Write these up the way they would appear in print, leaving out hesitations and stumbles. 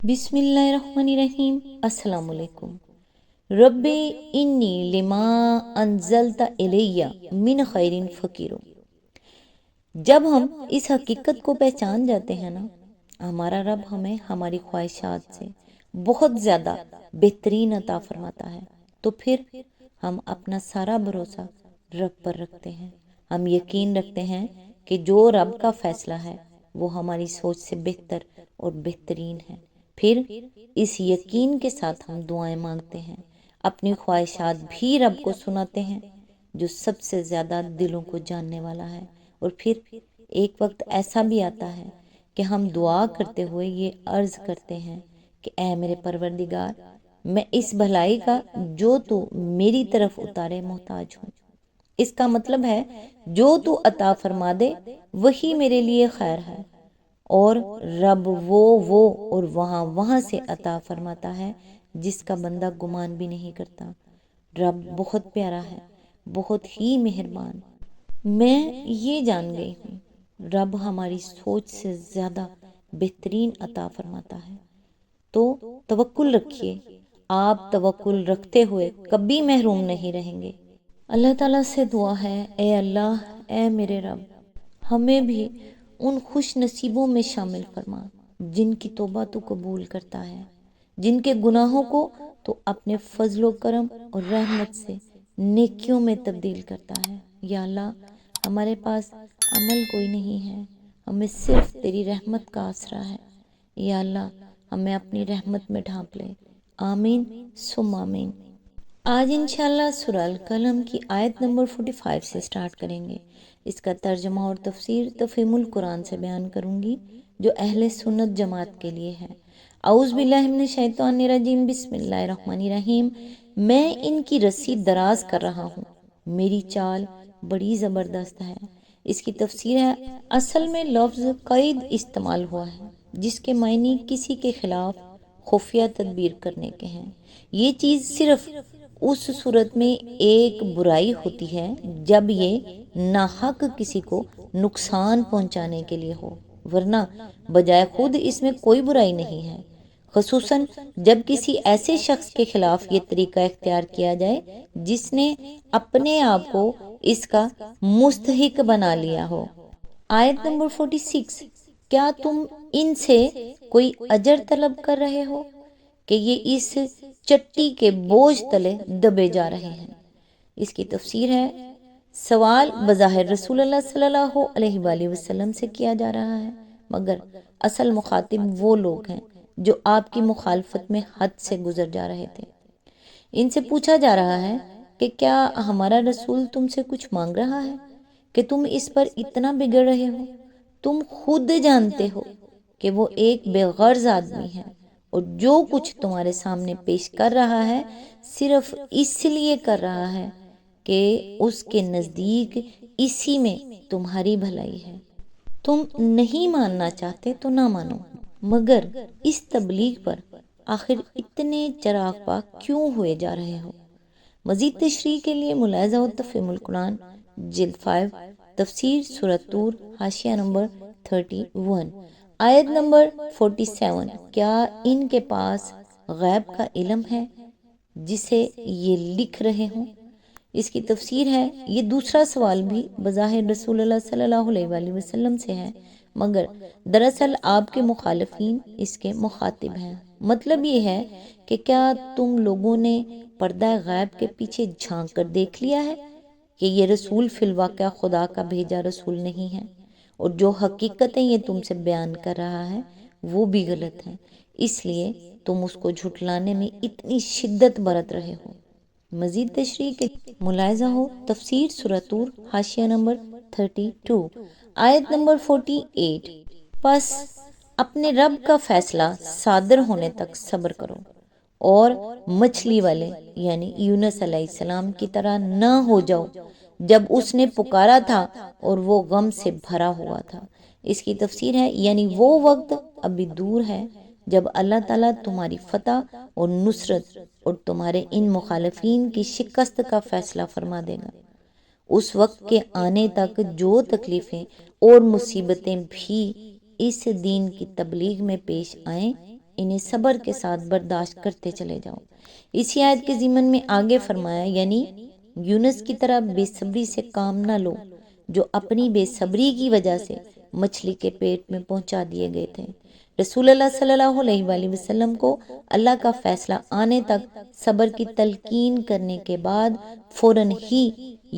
بسم اللہ الرحمن الرحیم۔ السلام علیکم۔ رب انی لما انزلت الی من خیر فقیر۔ جب ہم اس حقیقت کو پہچان جاتے ہیں نا، ہمارا رب ہمیں ہماری خواہشات سے بہت زیادہ بہترین عطا فرماتا ہے، تو پھر ہم اپنا سارا بھروسہ رب پر رکھتے ہیں۔ ہم یقین رکھتے ہیں کہ جو رب کا فیصلہ ہے وہ ہماری سوچ سے بہتر اور بہترین ہے۔ پھر اس یقین کے ساتھ ہم دعائیں مانگتے ہیں، اپنی خواہشات بھی رب کو سناتے ہیں جو سب سے زیادہ دلوں کو جاننے والا ہے۔ اور پھر ایک وقت ایسا بھی آتا ہے کہ ہم دعا کرتے ہوئے یہ عرض کرتے ہیں کہ اے میرے پروردگار، میں اس بھلائی کا جو تو میری طرف اتارے محتاج ہوں۔ اس کا مطلب ہے جو تو عطا فرما دے وہی میرے لیے خیر ہے، اور رب وہ اور وہاں سے عطا فرماتا ہے جس کا بندہ گمان بھی نہیں کرتا۔ رب بہت پیارا ہے، بہت ہی مہربان۔ میں یہ جان گئی ہوں رب ہماری سوچ سے زیادہ بہترین عطا فرماتا ہے، تو توکل رکھیے۔ آپ توکل رکھتے ہوئے کبھی محروم نہیں رہیں گے۔ اللہ تعالیٰ سے دعا ہے، اے اللہ، اے میرے رب، ہمیں بھی ان خوش نصیبوں میں شامل فرما جن کی توبہ تو قبول کرتا ہے، جن کے گناہوں کو تو اپنے فضل و کرم اور رحمت سے نیکیوں میں تبدیل کرتا ہے۔ یا اللہ، ہمارے پاس عمل کوئی نہیں ہے، ہمیں صرف تیری رحمت کا آسرا ہے۔ یا اللہ، ہمیں اپنی رحمت میں ڈھانپ لے۔ آمین ثم آمین۔ آج انشاءاللہ سورہ القلم کی آیت نمبر 45 سے سٹارٹ کریں گے۔ اس کا ترجمہ اور تفسیر تفہیم القرآن سے بیان کروں گی جو اہل سنت جماعت کے لیے ہے۔ اعوذ باللہ من الشیطان الرجیم، بسم اللہ الرحمن الرحیم۔ میں ان کی رسی دراز کر رہا ہوں، میری چال بڑی زبردست ہے۔ اس کی تفسیر ہے، اصل میں لفظ قید استعمال ہوا ہے جس کے معنی کسی کے خلاف خفیہ تدبیر کرنے کے ہیں۔ یہ چیز صرف اس صورت میں ایک برائی ہوتی ہے جب یہ ناحق کسی کو نقصان پہنچانے کے لیے ہو، ورنہ بجائے خود اس میں کوئی برائی نہیں ہے، خصوصاً جب کسی ایسے شخص کے خلاف یہ طریقہ اختیار کیا جائے جس نے اپنے آپ کو اس کا مستحق بنا لیا ہو۔ آیت نمبر 46، کیا تم ان سے کوئی اجر طلب کر رہے ہو کہ یہ اس چٹی کے بوجھ تلے دبے جا رہے ہیں؟ اس کی تفسیر ہے، سوال بظاہر رسول اللہ صلی اللہ علیہ وآلہ وسلم سے کیا جا رہا ہے، مگر اصل مخاطب وہ لوگ ہیں جو آپ کی مخالفت میں حد سے گزر جا رہے تھے۔ ان سے پوچھا جا رہا ہے کہ کیا ہمارا رسول تم سے کچھ مانگ رہا ہے کہ تم اس پر اتنا بگڑ رہے ہو؟ تم خود جانتے ہو کہ وہ ایک بے غرض آدمی ہے اور جو کچھ تمہارے سامنے پیش کر رہا ہے صرف اس لیے کر رہا ہے کہ اس کے نزدیک اسی میں تمہاری بھلائی ہے۔ تم نہیں ماننا چاہتے تو نہ مانو، مگر اس تبلیغ پر آخر اتنے چراغ پاک کیوں ہوئے جا رہے ہو؟ مزید تشریح کے لیے ملاحظہ و تفہیم القرآن جلد 5 تفسیر سورۃ طور حاشیہ نمبر 31۔ آیت نمبر 47، کیا ان کے پاس غیب کا علم ہے جسے یہ لکھ رہے ہوں؟ اس کی تفسیر ہے، یہ دوسرا سوال بھی بظاہر رسول اللہ صلی اللہ علیہ وآلہ وسلم سے ہے، مگر دراصل آپ کے مخالفین اس کے مخاطب ہیں۔ مطلب یہ ہے کہ کیا تم لوگوں نے پردہ غیب کے پیچھے جھانک کر دیکھ لیا ہے کہ یہ رسول فی الواقع خدا کا بھیجا رسول نہیں ہے، اور جو حقیقتیں یہ تم سے بیان کر رہا ہے وہ بھی غلط ہیں، اس لیے تم اس کو جھٹلانے میں اتنی شدت برت رہے ہو۔ مزید تشریح کے ملاحظہ ہو تفسیر سورۃ طور حاشیہ نمبر 32۔ آیت نمبر 48، پس اپنے رب کا فیصلہ صادر ہونے تک صبر کرو اور مچھلی والے یعنی یونس علیہ السلام کی طرح نہ ہو جاؤ جب اس نے پکارا تھا اور وہ غم سے بھرا ہوا تھا۔ اس کی تفسیر ہے، یعنی وہ وقت ابھی دور ہے جب اللہ تعالیٰ تمہاری فتح اور نصرت اور تمہارے ان مخالفین کی شکست کا فیصلہ فرما دے گا۔ اس وقت کے آنے تک جو تکلیفیں اور مصیبتیں بھی اس دین کی تبلیغ میں پیش آئیں، انہیں صبر کے ساتھ برداشت کرتے چلے جاؤ۔ اسی آیت کے ضمن میں آگے فرمایا یعنی یونس کی طرح بے صبری سے کام نہ لو جو اپنی بے صبری کی وجہ سے مچھلی کے پیٹ میں پہنچا دیے گئے تھے۔ رسول اللہ صلی اللہ علیہ وآلہ وسلم کو اللہ کا فیصلہ آنے تک صبر کی تلقین کرنے کے بعد فوراً ہی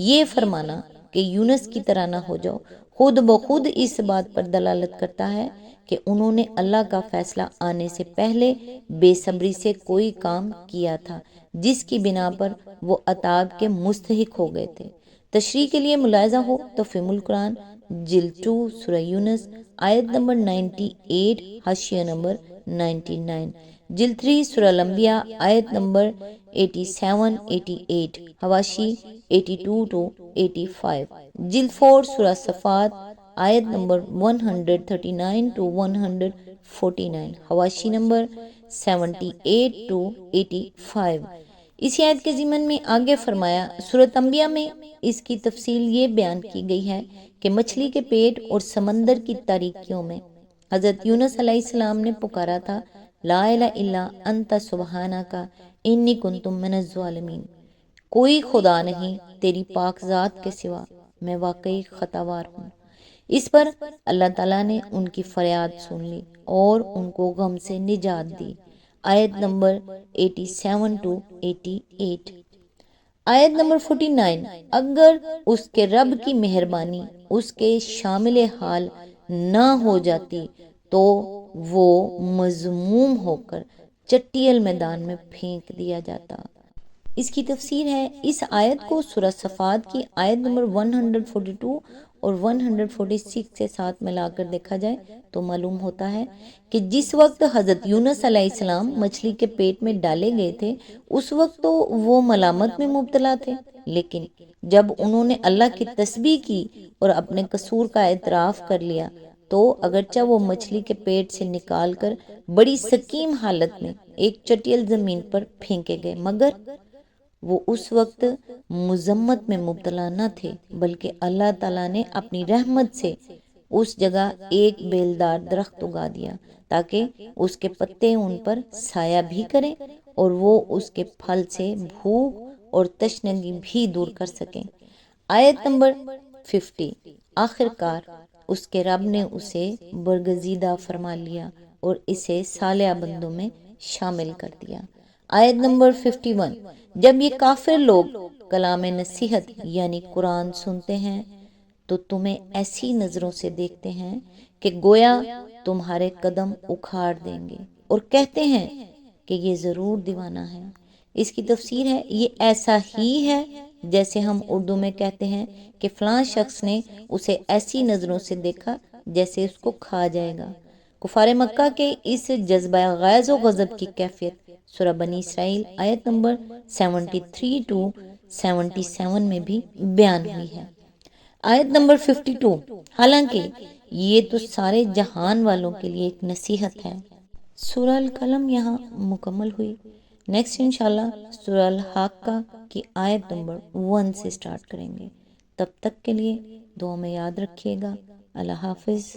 یہ فرمانا کہ یونس کی طرح نہ ہو جاؤ خود بخود اس بات پر دلالت کرتا ہے کہ انہوں نے اللہ کا فیصلہ آنے سے پہلے بے صبری سے کوئی کام کیا تھا جس کی بنا پر وہ عذاب کے مستحق ہو گئے تھے۔ تشریح کے لیے ملاحظہ ہو تو فہم القرآن جلد 2 سورہ یونس آیت نمبر 98 حاشیہ نمبر 99، جلد 3 سورہ الانبیاء آیت نمبر 87-88 حواشی 82 to 85، جلد 4 سورہ صفات آیت نمبر 139 to 149 حواشی نمبر 78 to 85۔ اسی آیت کے ضمن میں آگے فرمایا سورۃ انبیاء میں اس کی تفصیل یہ بیان کی گئی ہے کہ مچھلی کے پیٹ اور سمندر کی تاریکیوں میں حضرت یونس علیہ السلام نے پکارا تھا لا الہ الا انت سبحانک انی کنت من الظالمین، کوئی خدا نہیں تیری پاک ذات کے سوا، میں واقعی خطاوار ہوں۔ اس پر اللہ تعالیٰ نے ان کی فریاد سن لی اور ان کو غم سے نجات دی۔ آیت نمبر 87 to 88۔ آیت نمبر 49، اگر اس کے رب کی مہربانی اس کے شامل حال نہ ہو جاتی تو وہ مذموم ہو کر چٹیل میدان میں پھینک دیا جاتا۔ اس کی تفسیر ہے اس آیت کو سورہ صفات کی آیت نمبر 142 اور 146 کے ساتھ ملا کر دیکھا جائے تو معلوم ہوتا ہے کہ جس وقت حضرت یونس علیہ السلام مچھلی کے پیٹ میں ڈالے گئے تھے اس وقت تو وہ ملامت میں مبتلا تھے، لیکن جب انہوں نے اللہ کی تسبیح کی اور اپنے قصور کا اعتراف کر لیا تو اگرچہ وہ مچھلی کے پیٹ سے نکال کر بڑی سقیم حالت میں ایک چٹیل زمین پر پھینکے گئے مگر وہ اس وقت مذمت میں مبتلا نہ تھے، بلکہ اللہ تعالیٰ نے اپنی رحمت سے اس جگہ ایک بیلدار درخت اگا دیا تاکہ اس کے پتے ان پر سایہ بھی کریں اور وہ اس کے پھل سے بھوک اور تشنگی بھی دور کر سکیں۔ آیت نمبر 50، آخر کار اس کے رب نے اسے برگزیدہ فرما لیا اور اسے صالح بندوں میں شامل کر دیا۔ آیت نمبر 51، جب یہ کافر لوگ کلام نصیحت یعنی قرآن سنتے ہیں تو تمہیں ایسی نظروں سے دیکھتے ہیں کہ گویا تمہارے قدم اکھاڑ دیں گے اور کہتے ہیں کہ یہ ضرور دیوانہ ہے۔ اس کی تفسیر ہے یہ ایسا ہی ہے جیسے ہم اردو میں کہتے ہیں کہ فلاں شخص نے اسے ایسی نظروں سے دیکھا جیسے اس کو کھا جائے گا۔ کفار مکہ کے اس جذبہ غیظ و غضب کی کیفیت سورہ بنی اسرائیل آیت نمبر 73 to 77 میں بھی بیان ہوئی ہے۔ آیت نمبر 52، حالانکہ یہ تو سارے جہان والوں کے لیے ایک نصیحت ہے۔ سورہ القلم یہاں مکمل ہوئی۔ نیکسٹ انشاءاللہ سورہ الحاقہ کی آیت نمبر 1 سے سٹارٹ کریں گے۔ تب تک کے لیے دعا میں یاد رکھیے گا۔ اللہ حافظ۔